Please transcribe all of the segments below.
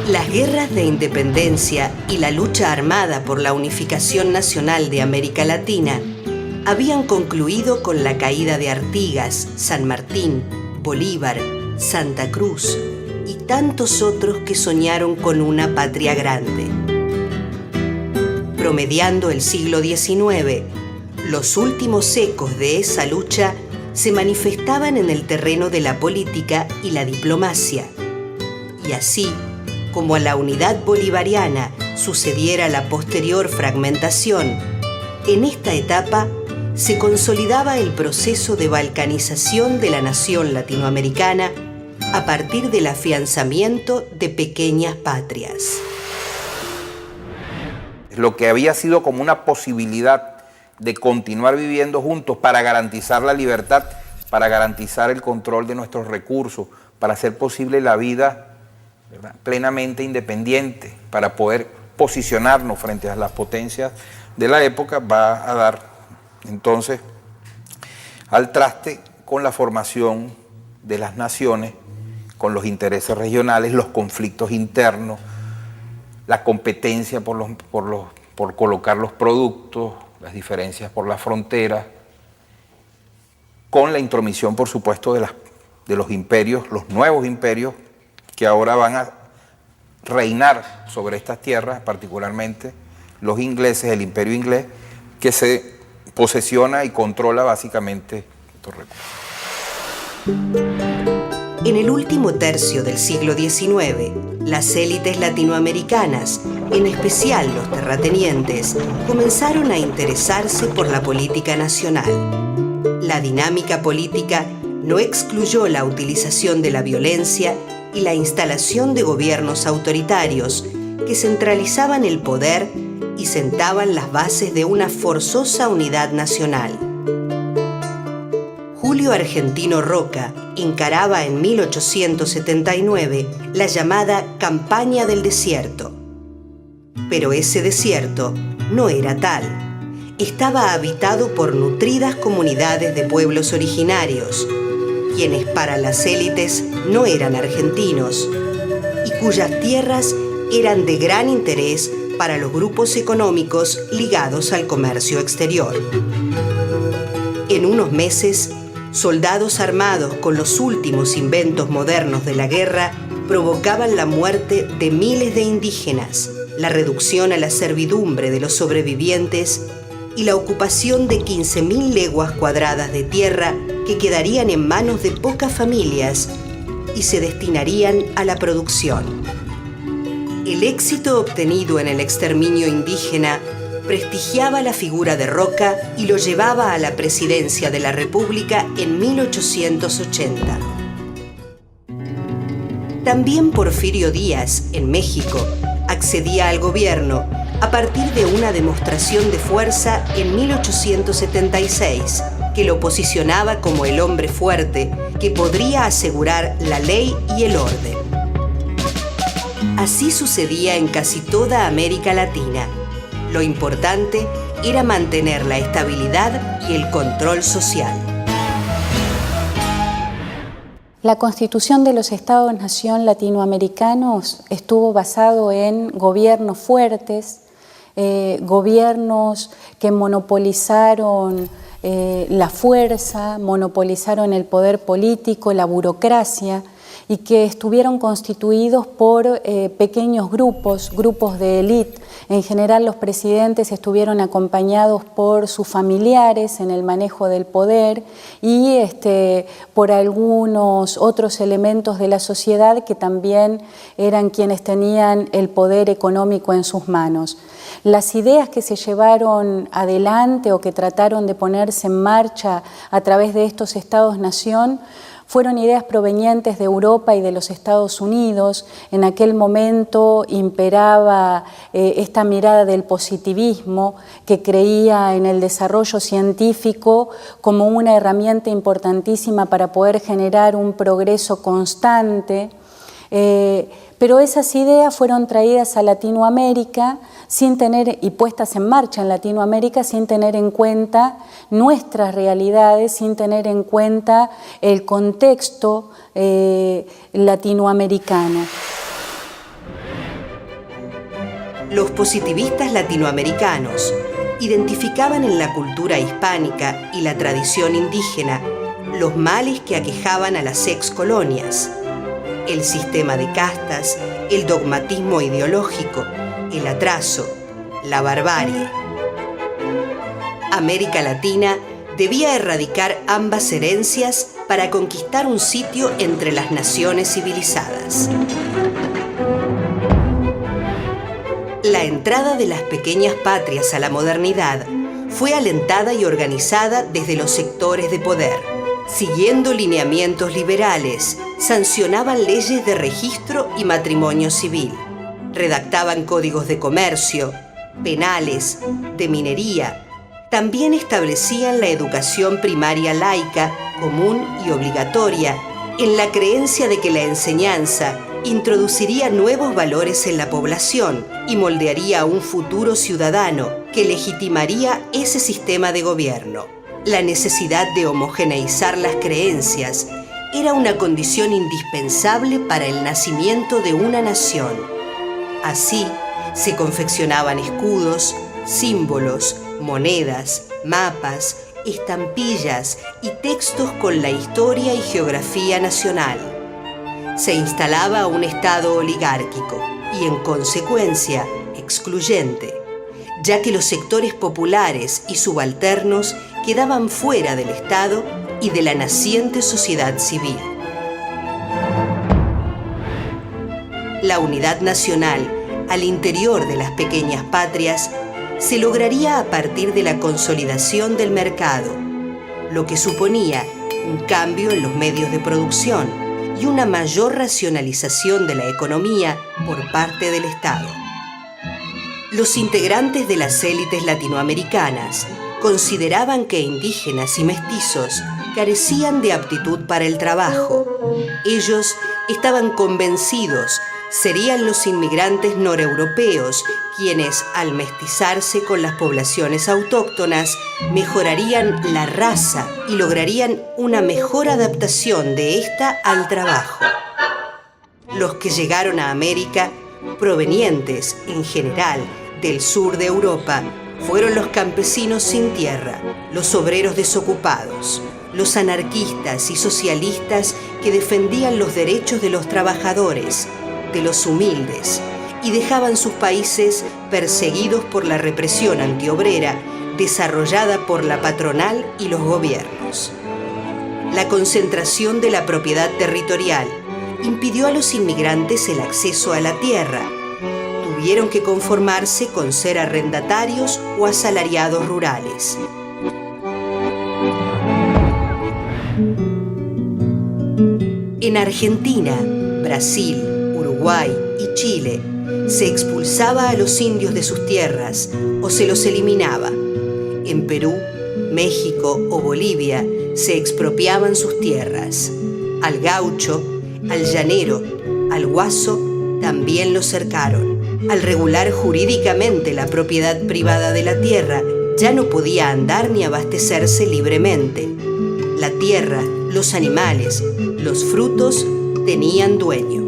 Las guerras de independencia y la lucha armada por la unificación nacional de América Latina habían concluido con la caída de Artigas, San Martín, Bolívar, Santa Cruz y tantos otros que soñaron con una patria grande. Promediando el siglo XIX, los últimos ecos de esa lucha se manifestaban en el terreno de la política y la diplomacia. Y así, como a la unidad bolivariana sucediera la posterior fragmentación, en esta etapa se consolidaba el proceso de balcanización de la nación latinoamericana a partir del afianzamiento de pequeñas patrias. Lo que había sido como una posibilidad de continuar viviendo juntos para garantizar la libertad, para garantizar el control de nuestros recursos, para hacer posible la vida, ¿verdad?, plenamente independiente, para poder posicionarnos frente a las potencias de la época, va a dar entonces al traste con la formación de las naciones, con los intereses regionales, los conflictos internos, la competencia por colocar los productos, las diferencias por las fronteras, con la intromisión, por supuesto, de los imperios, los nuevos imperios, que ahora van a reinar sobre estas tierras, particularmente los ingleses, el imperio inglés, que se posesiona y controla básicamente estos recursos. En el último tercio del siglo XIX, las élites latinoamericanas, en especial los terratenientes, comenzaron a interesarse por la política nacional. La dinámica política no excluyó la utilización de la violencia y la instalación de gobiernos autoritarios que centralizaban el poder y sentaban las bases de una forzosa unidad nacional. Julio Argentino Roca encaraba en 1879 la llamada Campaña del Desierto. Pero ese desierto no era tal. Estaba habitado por nutridas comunidades de pueblos originarios, quienes para las élites no eran argentinos, y cuyas tierras eran de gran interés para los grupos económicos ligados al comercio exterior. En unos meses, soldados armados con los últimos inventos modernos de la guerra provocaban la muerte de miles de indígenas, la reducción a la servidumbre de los sobrevivientes y la ocupación de 15.000 leguas cuadradas de tierra que quedarían en manos de pocas familias y se destinarían a la producción. El éxito obtenido en el exterminio indígena prestigiaba la figura de Roca y lo llevaba a la presidencia de la República en 1880. También Porfirio Díaz, en México, accedía al gobierno a partir de una demostración de fuerza en 1876 que lo posicionaba como el hombre fuerte que podría asegurar la ley y el orden. Así sucedía en casi toda América Latina. Lo importante era mantener la estabilidad y el control social. La Constitución de los Estados-Nación latinoamericanos estuvo basado en gobiernos fuertes, gobiernos que monopolizaron la fuerza, monopolizaron el poder político, la burocracia, y que estuvieron constituidos por pequeños grupos de élite. En general, los presidentes estuvieron acompañados por sus familiares en el manejo del poder y por algunos otros elementos de la sociedad que también eran quienes tenían el poder económico en sus manos. Las ideas que se llevaron adelante o que trataron de ponerse en marcha a través de estos Estados-nación fueron ideas provenientes de Europa y de los Estados Unidos. En aquel momento imperaba esta mirada del positivismo que creía en el desarrollo científico como una herramienta importantísima para poder generar un progreso constante. Pero esas ideas fueron traídas a Latinoamérica sin tener, y puestas en marcha en Latinoamérica sin tener en cuenta nuestras realidades, sin tener en cuenta el contexto latinoamericano. Los positivistas latinoamericanos identificaban en la cultura hispánica y la tradición indígena los males que aquejaban a las ex-colonias: el sistema de castas, el dogmatismo ideológico, el atraso, la barbarie. América Latina debía erradicar ambas herencias para conquistar un sitio entre las naciones civilizadas. La entrada de las pequeñas patrias a la modernidad fue alentada y organizada desde los sectores de poder. Siguiendo lineamientos liberales, sancionaban leyes de registro y matrimonio civil. Redactaban códigos de comercio, penales, de minería. También establecían la educación primaria laica, común y obligatoria, en la creencia de que la enseñanza introduciría nuevos valores en la población y moldearía un futuro ciudadano que legitimaría ese sistema de gobierno. La necesidad de homogeneizar las creencias era una condición indispensable para el nacimiento de una nación. Así, se confeccionaban escudos, símbolos, monedas, mapas, estampillas y textos con la historia y geografía nacional. Se instalaba un Estado oligárquico y, en consecuencia, excluyente, ya que los sectores populares y subalternos quedaban fuera del Estado y de la naciente sociedad civil. La unidad nacional al interior de las pequeñas patrias se lograría a partir de la consolidación del mercado, lo que suponía un cambio en los medios de producción y una mayor racionalización de la economía por parte del Estado. Los integrantes de las élites latinoamericanas consideraban que indígenas y mestizos carecían de aptitud para el trabajo. Ellos estaban convencidos serían los inmigrantes noreuropeos quienes, al mestizarse con las poblaciones autóctonas, mejorarían la raza y lograrían una mejor adaptación de esta al trabajo. Los que llegaron a América, provenientes, en general, del sur de Europa, fueron los campesinos sin tierra, los obreros desocupados, los anarquistas y socialistas que defendían los derechos de los trabajadores, de los humildes, y dejaban sus países perseguidos por la represión antiobrera desarrollada por la patronal y los gobiernos. La concentración de la propiedad territorial impidió a los inmigrantes el acceso a la tierra. Tuvieron que conformarse con ser arrendatarios o asalariados rurales. En Argentina, Brasil, Uruguay y Chile se expulsaba a los indios de sus tierras o se los eliminaba. En Perú, México o Bolivia se expropiaban sus tierras. Al gaucho, al llanero, al guaso también los cercaron. Al regular jurídicamente la propiedad privada de la tierra, ya no podía andar ni abastecerse libremente. La tierra, los animales, los frutos tenían dueño.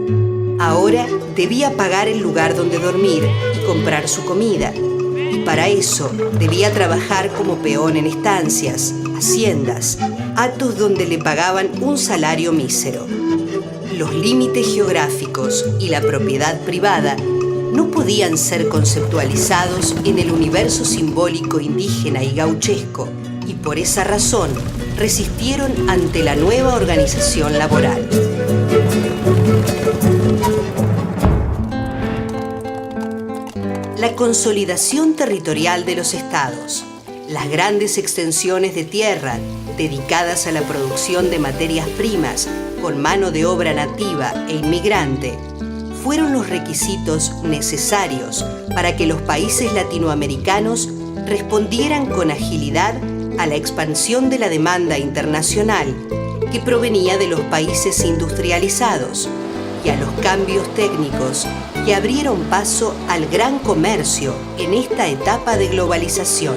Ahora debía pagar el lugar donde dormir y comprar su comida, y para eso debía trabajar como peón en estancias, haciendas, hatos donde le pagaban un salario mísero. Los límites geográficos y la propiedad privada no podían ser conceptualizados en el universo simbólico indígena y gauchesco, y por esa razón resistieron ante la nueva organización laboral. La consolidación territorial de los estados, las grandes extensiones de tierra dedicadas a la producción de materias primas con mano de obra nativa e inmigrante, fueron los requisitos necesarios para que los países latinoamericanos respondieran con agilidad a la expansión de la demanda internacional que provenía de los países industrializados y a los cambios técnicos que abrieron paso al gran comercio en esta etapa de globalización.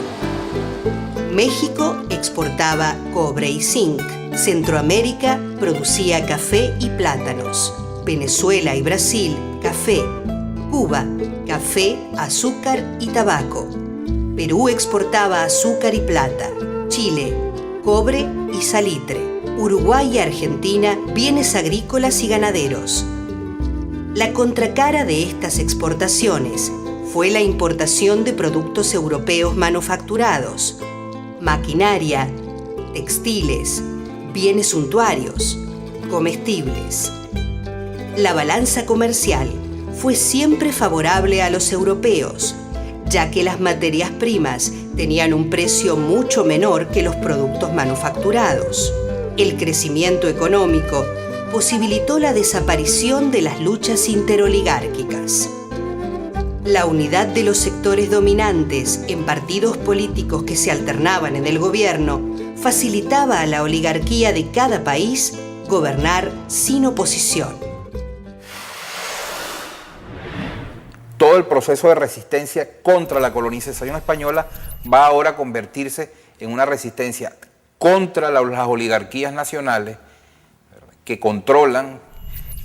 México exportaba cobre y zinc, Centroamérica producía café y plátanos, Venezuela y Brasil, café, Cuba, café, azúcar y tabaco. Perú exportaba azúcar y plata. Chile, cobre y salitre. Uruguay y Argentina, bienes agrícolas y ganaderos. La contracara de estas exportaciones fue la importación de productos europeos manufacturados, maquinaria, textiles, bienes suntuarios, comestibles. La balanza comercial fue siempre favorable a los europeos, ya que las materias primas tenían un precio mucho menor que los productos manufacturados. El crecimiento económico posibilitó la desaparición de las luchas interoligárquicas. La unidad de los sectores dominantes en partidos políticos que se alternaban en el gobierno facilitaba a la oligarquía de cada país gobernar sin oposición. Todo el proceso de resistencia contra la colonización española va ahora a convertirse en una resistencia contra las oligarquías nacionales que controlan,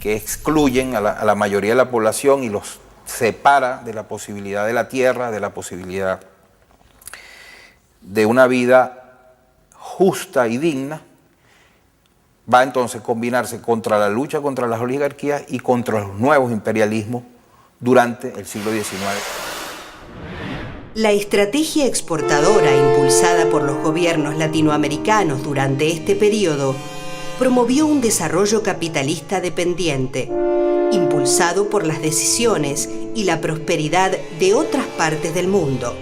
que excluyen a la mayoría de la población y los separa de la posibilidad de la tierra, de la posibilidad de una vida justa y digna. Va entonces a combinarse contra la lucha contra las oligarquías y contra los nuevos imperialismos durante el siglo XIX. La estrategia exportadora impulsada por los gobiernos latinoamericanos durante este periodo promovió un desarrollo capitalista dependiente, impulsado por las decisiones y la prosperidad de otras partes del mundo.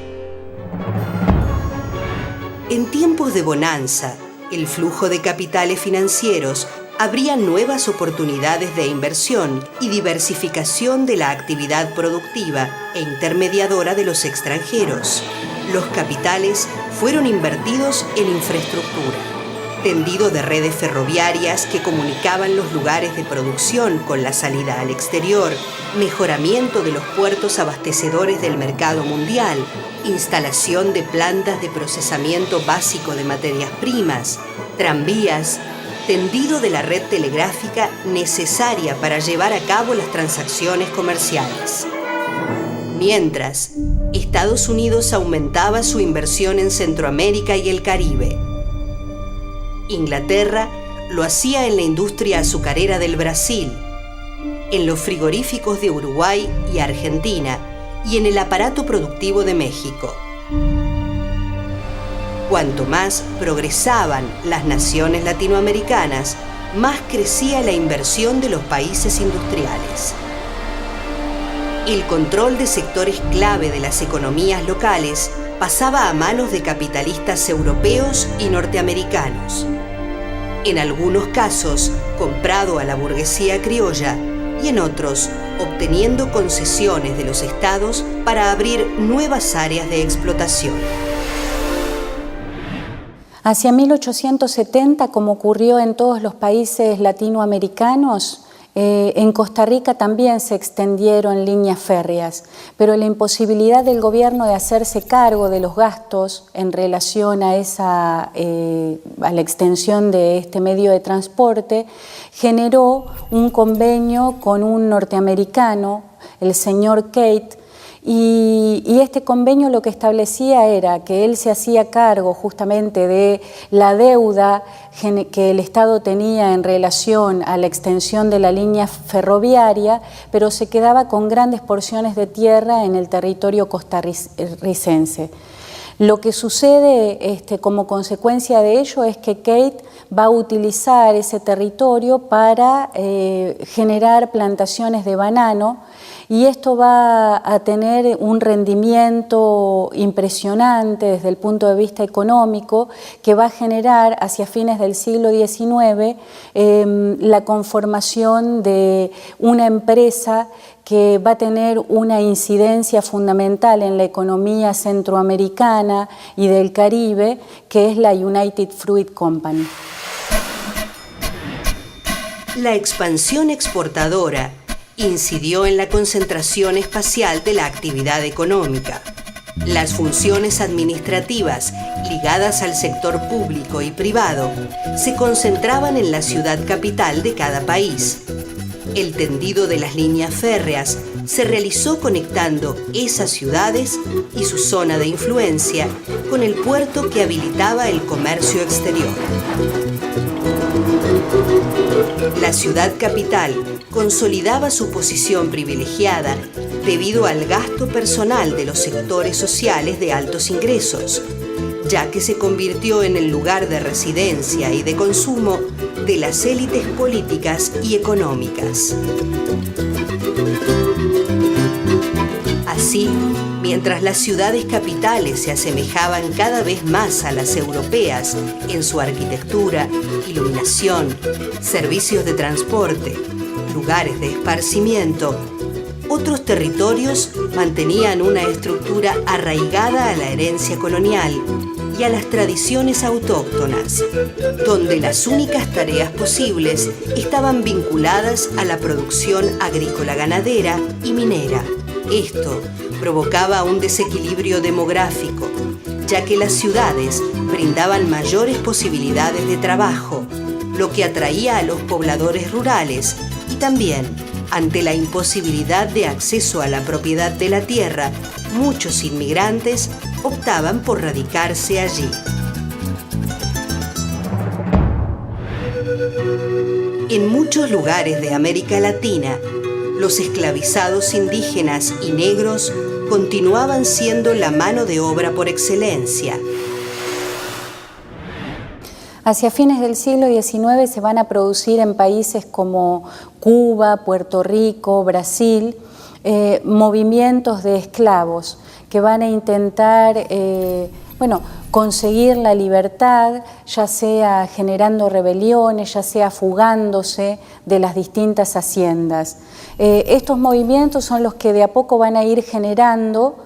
En tiempos de bonanza, el flujo de capitales financieros abría nuevas oportunidades de inversión y diversificación de la actividad productiva e intermediadora de los extranjeros. Los capitales fueron invertidos en infraestructura, tendido de redes ferroviarias que comunicaban los lugares de producción con la salida al exterior, mejoramiento de los puertos abastecedores del mercado mundial, instalación de plantas de procesamiento básico de materias primas, tranvías, tendido de la red telegráfica necesaria para llevar a cabo las transacciones comerciales. Mientras, Estados Unidos aumentaba su inversión en Centroamérica y el Caribe. Inglaterra lo hacía en la industria azucarera del Brasil, en los frigoríficos de Uruguay y Argentina y en el aparato productivo de México. Cuanto más progresaban las naciones latinoamericanas, más crecía la inversión de los países industriales. El control de sectores clave de las economías locales pasaba a manos de capitalistas europeos y norteamericanos. En algunos casos, comprado a la burguesía criolla y en otros, obteniendo concesiones de los estados para abrir nuevas áreas de explotación. Hacia 1870, como ocurrió en todos los países latinoamericanos, en Costa Rica también se extendieron líneas férreas, pero la imposibilidad del gobierno de hacerse cargo de los gastos en relación a la extensión de este medio de transporte generó un convenio con un norteamericano, el señor Cate, y este convenio lo que establecía era que él se hacía cargo justamente de la deuda que el Estado tenía en relación a la extensión de la línea ferroviaria, pero se quedaba con grandes porciones de tierra en el territorio costarricense. Lo que sucede como consecuencia de ello es que Cate va a utilizar ese territorio para generar plantaciones de banano, y esto va a tener un rendimiento impresionante desde el punto de vista económico, que va a generar hacia fines del siglo XIX la conformación de una empresa que va a tener una incidencia fundamental en la economía centroamericana y del Caribe, que es la United Fruit Company. La expansión exportadora incidió en la concentración espacial de la actividad económica. Las funciones administrativas ligadas al sector público y privado se concentraban en la ciudad capital de cada país. El tendido de las líneas férreas se realizó conectando esas ciudades y su zona de influencia con el puerto que habilitaba el comercio exterior. La ciudad capital consolidaba su posición privilegiada debido al gasto personal de los sectores sociales de altos ingresos, ya que se convirtió en el lugar de residencia y de consumo de las élites políticas y económicas. Así, mientras las ciudades capitales se asemejaban cada vez más a las europeas en su arquitectura, iluminación, servicios de transporte, lugares de esparcimiento, otros territorios mantenían una estructura arraigada a la herencia colonial y a las tradiciones autóctonas, donde las únicas tareas posibles estaban vinculadas a la producción agrícola-ganadera y minera. Esto provocaba un desequilibrio demográfico, ya que las ciudades brindaban mayores posibilidades de trabajo, lo que atraía a los pobladores rurales y también, ante la imposibilidad de acceso a la propiedad de la tierra, muchos inmigrantes optaban por radicarse allí. En muchos lugares de América Latina, los esclavizados indígenas y negros continuaban siendo la mano de obra por excelencia. Hacia fines del siglo XIX se van a producir en países como Cuba, Puerto Rico, Brasil, movimientos de esclavos que van a intentar conseguir la libertad, ya sea generando rebeliones, ya sea fugándose de las distintas haciendas. Estos movimientos son los que de a poco van a ir generando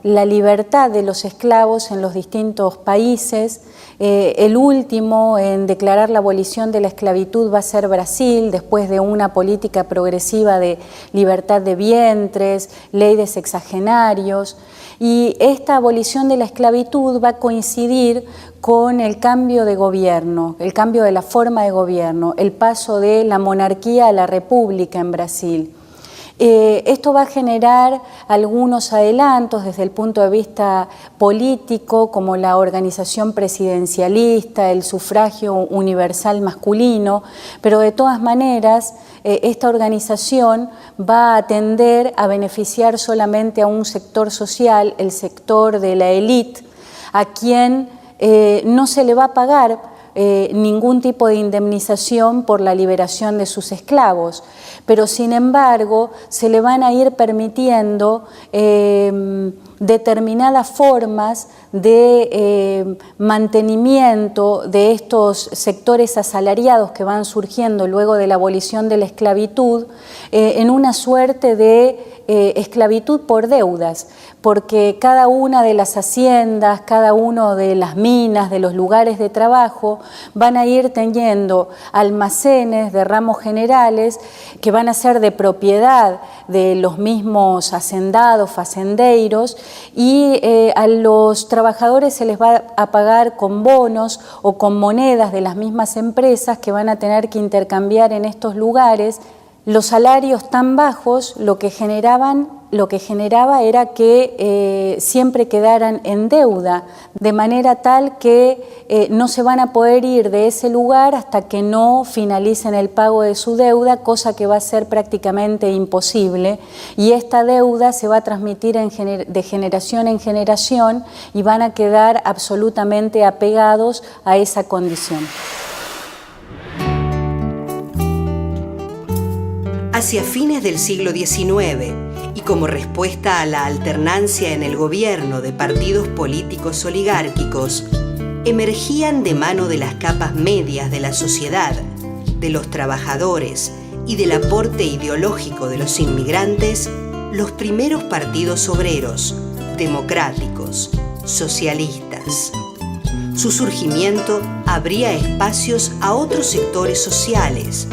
la libertad de los esclavos en los distintos países. El último en declarar la abolición de la esclavitud va a ser Brasil, después de una política progresiva de libertad de vientres, ley de sexagenarios. Y esta abolición de la esclavitud va a coincidir con el cambio de gobierno, el cambio de la forma de gobierno, el paso de la monarquía a la república en Brasil. Esto va a generar algunos adelantos desde el punto de vista político, como la organización presidencialista, el sufragio universal masculino, pero de todas maneras esta organización va a tender a beneficiar solamente a un sector social, el sector de la élite, a quien no se le va a pagar ningún tipo de indemnización por la liberación de sus esclavos, pero sin embargo se le van a ir permitiendo determinadas formas de mantenimiento de estos sectores asalariados que van surgiendo luego de la abolición de la esclavitud en una suerte de esclavitud por deudas, porque cada una de las haciendas, cada una de las minas, de los lugares de trabajo, van a ir teniendo almacenes de ramos generales que van a ser de propiedad de los mismos hacendados, facendeiros, y a los trabajadores se les va a pagar con bonos o con monedas de las mismas empresas que van a tener que intercambiar en estos lugares. Los salarios tan bajos lo que generaba era que siempre quedaran en deuda, de manera tal que no se van a poder ir de ese lugar hasta que no finalicen el pago de su deuda, cosa que va a ser prácticamente imposible, y esta deuda se va a transmitir de generación en generación y van a quedar absolutamente apegados a esa condición. Hacia fines del siglo XIX, y como respuesta a la alternancia en el gobierno de partidos políticos oligárquicos, emergían de mano de las capas medias de la sociedad, de los trabajadores y del aporte ideológico de los inmigrantes, los primeros partidos obreros, democráticos, socialistas. Su surgimiento abría espacios a otros sectores sociales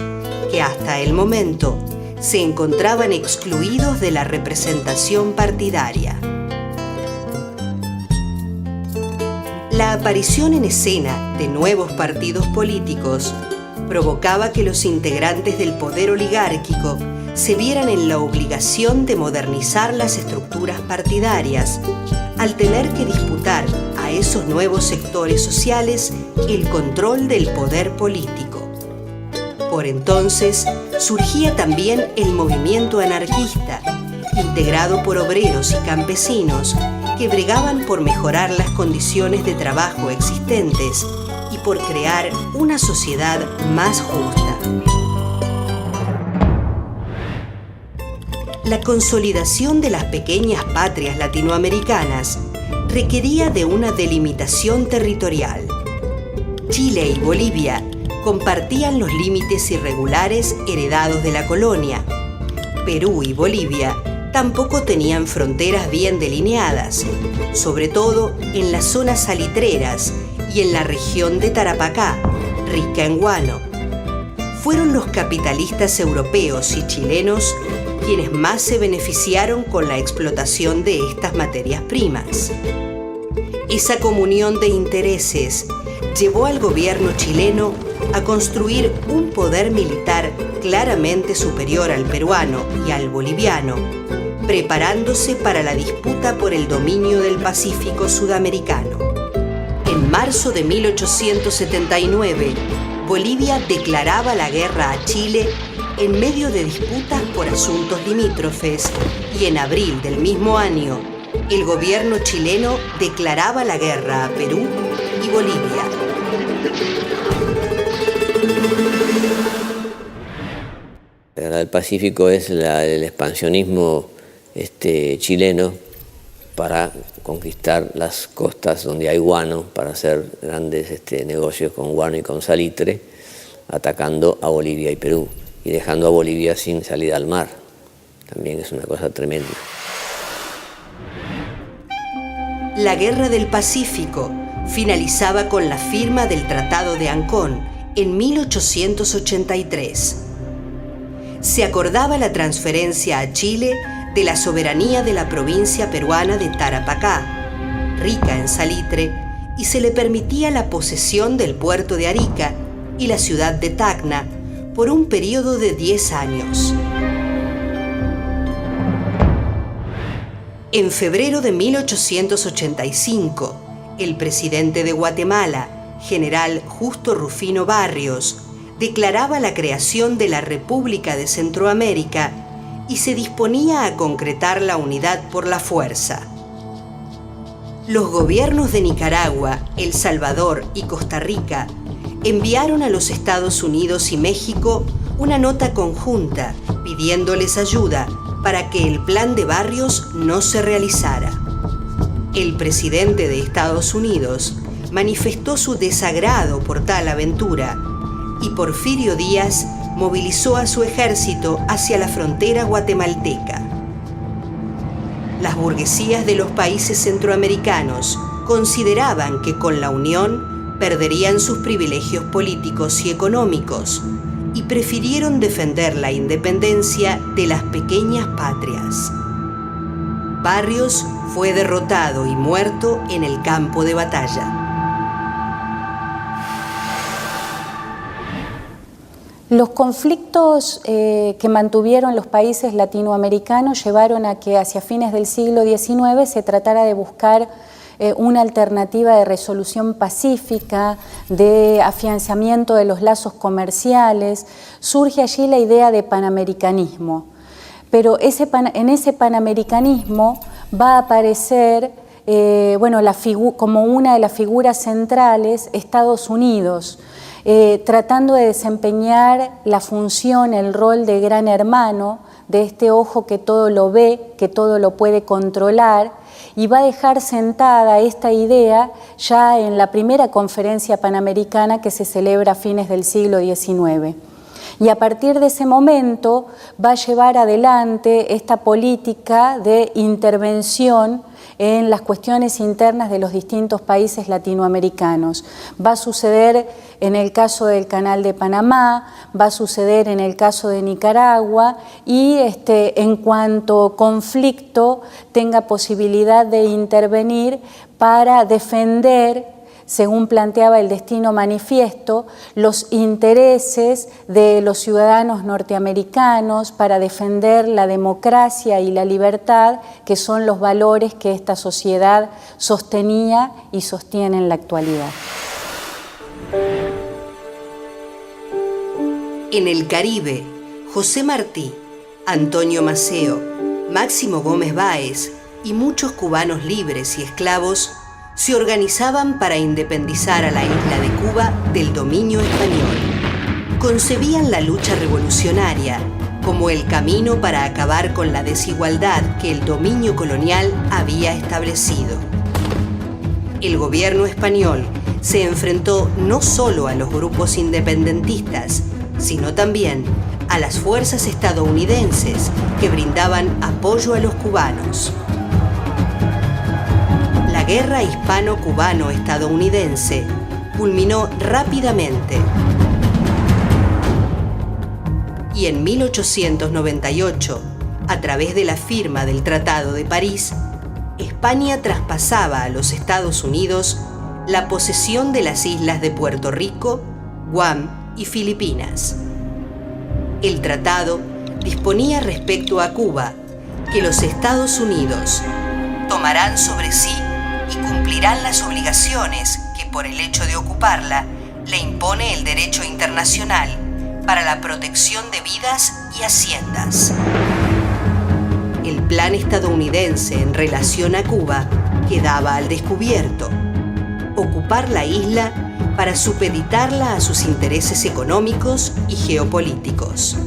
que hasta el momento se encontraban excluidos de la representación partidaria. La aparición en escena de nuevos partidos políticos provocaba que los integrantes del poder oligárquico se vieran en la obligación de modernizar las estructuras partidarias, al tener que disputar a esos nuevos sectores sociales el control del poder político. Por entonces surgía también el movimiento anarquista, integrado por obreros y campesinos que bregaban por mejorar las condiciones de trabajo existentes y por crear una sociedad más justa. La consolidación de las pequeñas patrias latinoamericanas requería de una delimitación territorial. Chile y Bolivia compartían los límites irregulares heredados de la colonia. Perú y Bolivia tampoco tenían fronteras bien delineadas, sobre todo en las zonas salitreras y en la región de Tarapacá, rica en guano. Fueron los capitalistas europeos y chilenos quienes más se beneficiaron con la explotación de estas materias primas. Esa comunión de intereses llevó al gobierno chileno a construir un poder militar claramente superior al peruano y al boliviano, preparándose para la disputa por el dominio del Pacífico sudamericano. En marzo de 1879, Bolivia declaraba la guerra a Chile en medio de disputas por asuntos limítrofes y en abril del mismo año, el gobierno chileno declaraba la guerra a Perú y Bolivia. La guerra del Pacífico es el expansionismo chileno para conquistar las costas donde hay guano, para hacer grandes negocios con guano y con salitre, atacando a Bolivia y Perú y dejando a Bolivia sin salida al mar. También es una cosa tremenda. La Guerra del Pacífico finalizaba con la firma del Tratado de Ancón en 1883. Se acordaba la transferencia a Chile de la soberanía de la provincia peruana de Tarapacá, rica en salitre, y se le permitía la posesión del puerto de Arica y la ciudad de Tacna por un periodo de 10 años. En febrero de 1885, el presidente de Guatemala, general Justo Rufino Barrios, declaraba la creación de la República de Centroamérica y se disponía a concretar la unidad por la fuerza. Los gobiernos de Nicaragua, El Salvador y Costa Rica enviaron a los Estados Unidos y México una nota conjunta pidiéndoles ayuda para que el plan de Barrios no se realizara. El presidente de Estados Unidos manifestó su desagrado por tal aventura y Porfirio Díaz movilizó a su ejército hacia la frontera guatemalteca. Las burguesías de los países centroamericanos consideraban que con la unión perderían sus privilegios políticos y económicos y prefirieron defender la independencia de las pequeñas patrias. Barrios fue derrotado y muerto en el campo de batalla. Los conflictos que mantuvieron los países latinoamericanos llevaron a que hacia fines del siglo XIX se tratara de buscar una alternativa de resolución pacífica, de afianzamiento de los lazos comerciales. Surge allí la idea de panamericanismo, pero en ese panamericanismo va a aparecer como una de las figuras centrales Estados Unidos, tratando de desempeñar la función, el rol de gran hermano, de este ojo que todo lo ve, que todo lo puede controlar, y va a dejar sentada esta idea ya en la primera conferencia panamericana que se celebra a fines del siglo XIX. Y a partir de ese momento va a llevar adelante esta política de intervención en las cuestiones internas de los distintos países latinoamericanos. Va a suceder en el caso del Canal de Panamá, va a suceder en el caso de Nicaragua y en cuanto conflicto tenga posibilidad de intervenir para defender según planteaba el Destino Manifiesto, los intereses de los ciudadanos norteamericanos para defender la democracia y la libertad, que son los valores que esta sociedad sostenía y sostiene en la actualidad. En el Caribe, José Martí, Antonio Maceo, Máximo Gómez Báez y muchos cubanos libres y esclavos se organizaban para independizar a la isla de Cuba del dominio español. Concebían la lucha revolucionaria como el camino para acabar con la desigualdad que el dominio colonial había establecido. El gobierno español se enfrentó no solo a los grupos independentistas, sino también a las fuerzas estadounidenses que brindaban apoyo a los cubanos. La guerra hispano-cubano-estadounidense culminó rápidamente y en 1898, a través de la firma del Tratado de París, España traspasaba a los Estados Unidos la posesión de las islas de Puerto Rico, Guam y Filipinas. El tratado disponía respecto a Cuba que los Estados Unidos tomarán sobre sí y cumplirán las obligaciones que por el hecho de ocuparla le impone el derecho internacional para la protección de vidas y haciendas. El plan estadounidense en relación a Cuba quedaba al descubierto: ocupar la isla para supeditarla a sus intereses económicos y geopolíticos.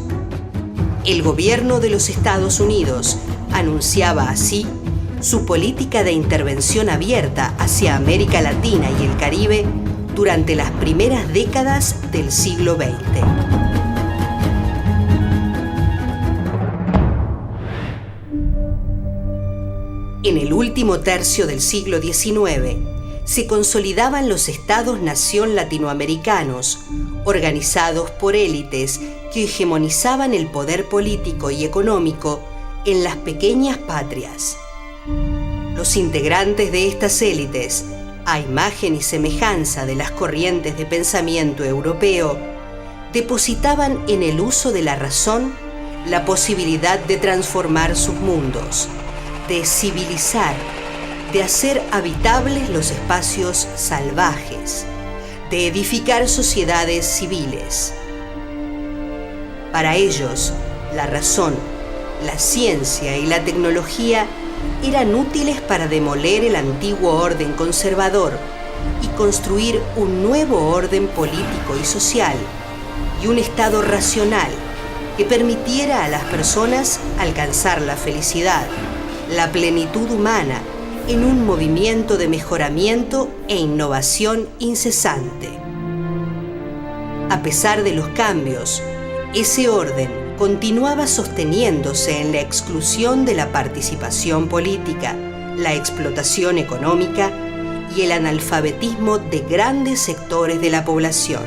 El gobierno de los Estados Unidos anunciaba así su política de intervención abierta hacia América Latina y el Caribe durante las primeras décadas del siglo XX. En el último tercio del siglo XIX, se consolidaban los estados-nación latinoamericanos, organizados por élites que hegemonizaban el poder político y económico en las pequeñas patrias. Los integrantes de estas élites, a imagen y semejanza de las corrientes de pensamiento europeo, depositaban en el uso de la razón la posibilidad de transformar sus mundos, de civilizar, de hacer habitables los espacios salvajes, de edificar sociedades civiles. Para ellos, la razón, la ciencia y la tecnología eran útiles para demoler el antiguo orden conservador y construir un nuevo orden político y social y un estado racional que permitiera a las personas alcanzar la felicidad, la plenitud humana, en un movimiento de mejoramiento e innovación incesante. A pesar de los cambios, ese orden continuaba sosteniéndose en la exclusión de la participación política, la explotación económica y el analfabetismo de grandes sectores de la población.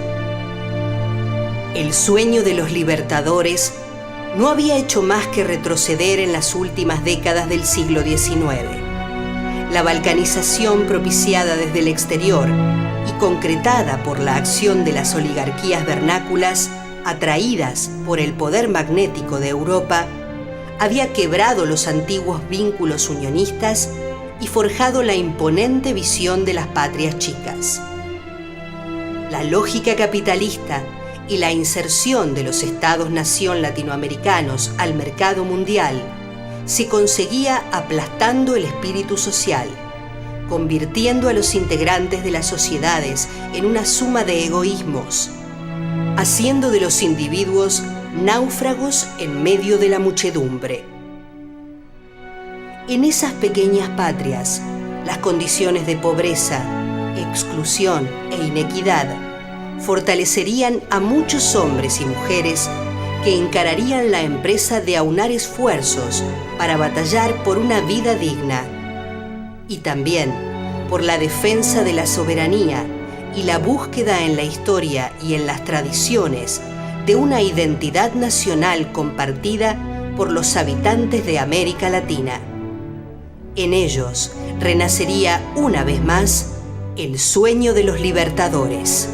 El sueño de los libertadores no había hecho más que retroceder en las últimas décadas del siglo XIX. La balcanización propiciada desde el exterior y concretada por la acción de las oligarquías vernáculas atraídas por el poder magnético de Europa, había quebrado los antiguos vínculos unionistas y forjado la imponente visión de las patrias chicas. La lógica capitalista y la inserción de los estados-nación latinoamericanos al mercado mundial se conseguía aplastando el espíritu social, convirtiendo a los integrantes de las sociedades en una suma de egoísmos, haciendo de los individuos náufragos en medio de la muchedumbre. En esas pequeñas patrias, las condiciones de pobreza, exclusión e inequidad fortalecerían a muchos hombres y mujeres que encararían la empresa de aunar esfuerzos para batallar por una vida digna y también por la defensa de la soberanía y la búsqueda en la historia y en las tradiciones de una identidad nacional compartida por los habitantes de América Latina. En ellos renacería una vez más El sueño de los libertadores.